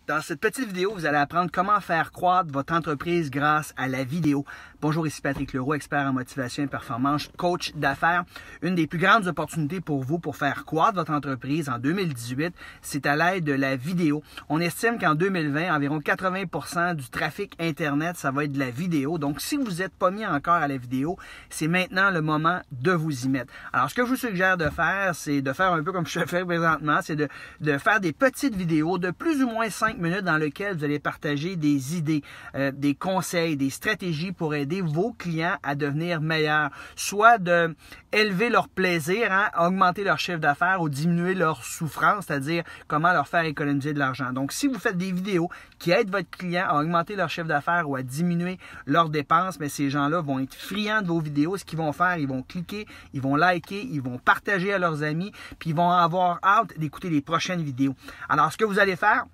Dans cette petite vidéo, vous allez apprendre comment faire croître votre entreprise grâce à la vidéo. Bonjour, ici Patrick Leroux, expert en motivation et performance, coach d'affaires. Une des plus grandes opportunités pour vous pour faire croître votre entreprise en 2018, c'est à l'aide de la vidéo. On estime qu'en 2020, environ 80% du trafic Internet, ça va être de la vidéo. Donc, si vous n'êtes pas mis encore à la vidéo, c'est maintenant le moment de vous y mettre. Alors, ce que je vous suggère de faire, c'est de faire un peu comme je fais présentement, c'est de faire des petites vidéos de plus ou moins 5 minutes dans lesquelles vous allez partager des idées, des conseils, des stratégies pour aider vos clients à devenir meilleurs, soit de élever leur plaisir, augmenter leur chiffre d'affaires ou diminuer leur souffrance, c'est-à-dire comment leur faire économiser de l'argent. Donc, si vous faites des vidéos qui aident votre client à augmenter leur chiffre d'affaires ou à diminuer leurs dépenses, mais ces gens-là vont être friands de vos vidéos. Ce qu'ils vont faire, ils vont cliquer, ils vont liker, ils vont partager à leurs amis, puis ils vont avoir hâte d'écouter les prochaines vidéos. Alors, ce que vous allez faire,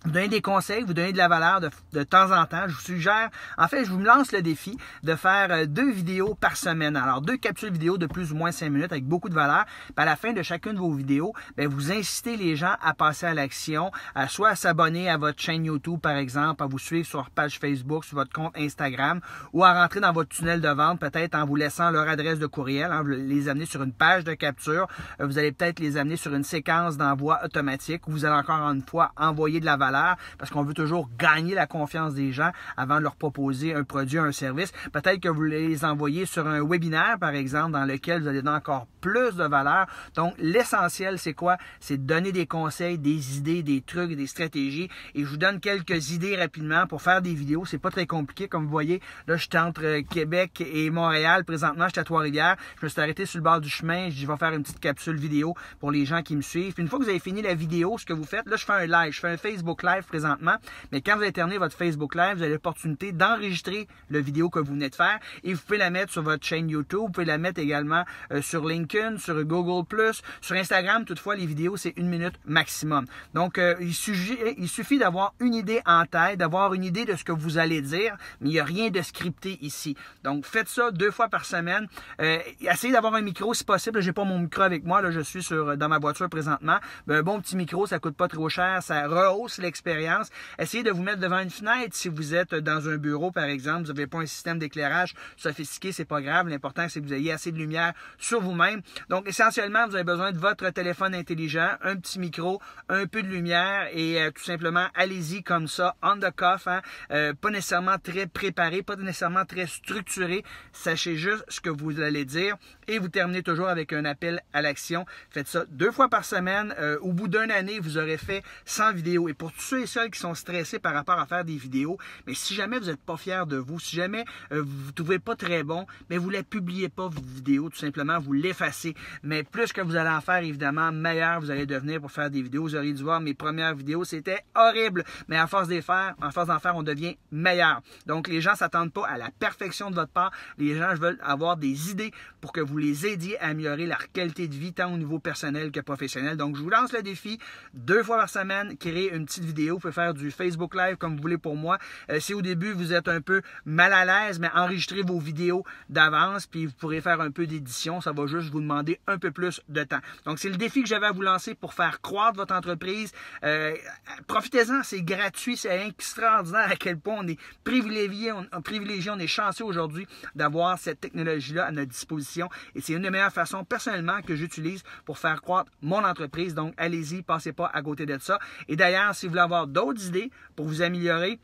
vous donnez des conseils, vous donnez de la valeur de temps en temps. Je vous suggère, en fait, je vous lance le défi de faire 2 vidéos par semaine. Alors, 2 capsules vidéo de plus ou moins 5 minutes avec beaucoup de valeur. Puis à la fin de chacune de vos vidéos, bien, vous incitez les gens à passer à l'action, soit à s'abonner à votre chaîne YouTube, par exemple, à vous suivre sur votre page Facebook, sur votre compte Instagram, ou à rentrer dans votre tunnel de vente, peut-être en vous laissant leur adresse de courriel, vous les amener sur une page de capture. Vous allez peut-être les amener sur une séquence d'envoi automatique où vous allez encore une fois envoyer de la valeur, parce qu'on veut toujours gagner la confiance des gens avant de leur proposer un produit, un service. Peut-être que vous les envoyez sur un webinaire, par exemple, dans lequel vous allez donner encore plus de valeur. Donc, l'essentiel, c'est quoi? C'est de donner des conseils, des idées, des trucs, des stratégies. Et je vous donne quelques idées rapidement pour faire des vidéos. C'est pas très compliqué. Comme vous voyez, là, je suis entre Québec et Montréal. Présentement, je suis à Trois-Rivières. Je me suis arrêté sur le bord du chemin. Je dis, je vais faire une petite capsule vidéo pour les gens qui me suivent. Puis une fois que vous avez fini la vidéo, ce que vous faites, là, je fais un live. Je fais un Facebook Live présentement, mais quand vous allez terminer votre Facebook Live, vous avez l'opportunité d'enregistrer la vidéo que vous venez de faire et vous pouvez la mettre sur votre chaîne YouTube, vous pouvez la mettre également sur LinkedIn, sur Google+, sur Instagram. Toutefois, les vidéos, c'est 1 minute maximum. Donc, il suffit d'avoir une idée en tête, d'avoir une idée de ce que vous allez dire, mais il n'y a rien de scripté ici. Donc, faites ça 2 fois par semaine. Essayez d'avoir un micro si possible. Je n'ai pas mon micro avec moi, là, je suis dans ma voiture présentement. Un bon petit micro, ça coûte pas trop cher, ça rehausse l'expérience. Essayez de vous mettre devant une fenêtre si vous êtes dans un bureau, par exemple. Vous n'avez pas un système d'éclairage sophistiqué, c'est pas grave. L'important, c'est que vous ayez assez de lumière sur vous-même. Donc, essentiellement, vous avez besoin de votre téléphone intelligent, un petit micro, un peu de lumière et tout simplement, allez-y comme ça, on the cuff, pas nécessairement très préparé, pas nécessairement très structuré. Sachez juste ce que vous allez dire et vous terminez toujours avec un appel à l'action. Faites ça 2 fois par semaine. Au bout d'une année, vous aurez fait 100 vidéos. Et pour tous ceux et celles qui sont stressés par rapport à faire des vidéos, mais si jamais vous n'êtes pas fier de vous, si jamais vous ne trouvez pas très bon, mais vous ne la publiez pas, vos vidéos, tout simplement, vous l'effacez. Mais plus que vous allez en faire, évidemment, meilleur vous allez devenir pour faire des vidéos. Vous auriez dû voir mes premières vidéos, c'était horrible. Mais à force d'en faire, on devient meilleur. Donc, les gens ne s'attendent pas à la perfection de votre part. Les gens veulent avoir des idées pour que vous les aidiez à améliorer leur qualité de vie, tant au niveau personnel que professionnel. Donc, je vous lance le défi, 2 fois par semaine, créer une petite vidéo. Vous pouvez faire du Facebook Live comme vous voulez pour moi. Si au début, vous êtes un peu mal à l'aise, mais enregistrez vos vidéos d'avance, puis vous pourrez faire un peu d'édition. Ça va juste vous demander un peu plus de temps. Donc, c'est le défi que j'avais à vous lancer pour faire croître votre entreprise. Profitez-en, c'est gratuit, c'est extraordinaire à quel point on est privilégié, on est chanceux aujourd'hui d'avoir cette technologie-là à notre disposition. Et c'est une des meilleures façons, personnellement, que j'utilise pour faire croître mon entreprise. Donc, allez-y, passez pas à côté de ça. Et d'ailleurs, si vous voulez avoir d'autres idées pour vous améliorer,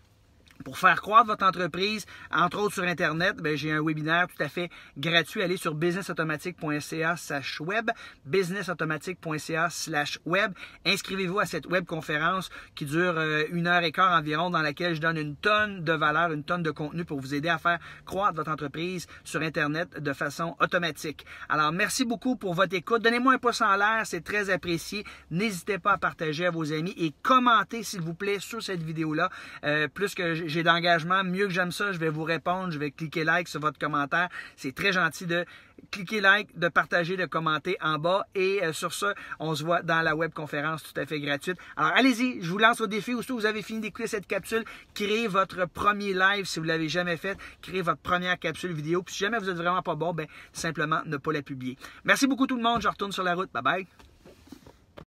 pour faire croître votre entreprise, entre autres sur Internet, j'ai un webinaire tout à fait gratuit. Allez sur businessautomatique.ca/web, businessautomatique.ca/web. Inscrivez-vous à cette webconférence qui dure 1h15 environ, dans laquelle je donne une tonne de valeur, une tonne de contenu pour vous aider à faire croître votre entreprise sur Internet de façon automatique. Alors, merci beaucoup pour votre écoute. Donnez-moi un pouce en l'air, c'est très apprécié. N'hésitez pas à partager à vos amis et commentez, s'il vous plaît, sur cette vidéo-là. Plus que j'ai d'engagement, mieux que j'aime ça, je vais vous répondre, je vais cliquer like sur votre commentaire. C'est très gentil de cliquer like, de partager, de commenter en bas. Et sur ça, on se voit dans la webconférence tout à fait gratuite. Alors allez-y, je vous lance au défi. Aussitôt vous avez fini d'écouter cette capsule, créez votre premier live si vous ne l'avez jamais fait. Créez votre première capsule vidéo. Puis si jamais vous n'êtes vraiment pas bon, simplement ne pas la publier. Merci beaucoup tout le monde. Je retourne sur la route. Bye bye.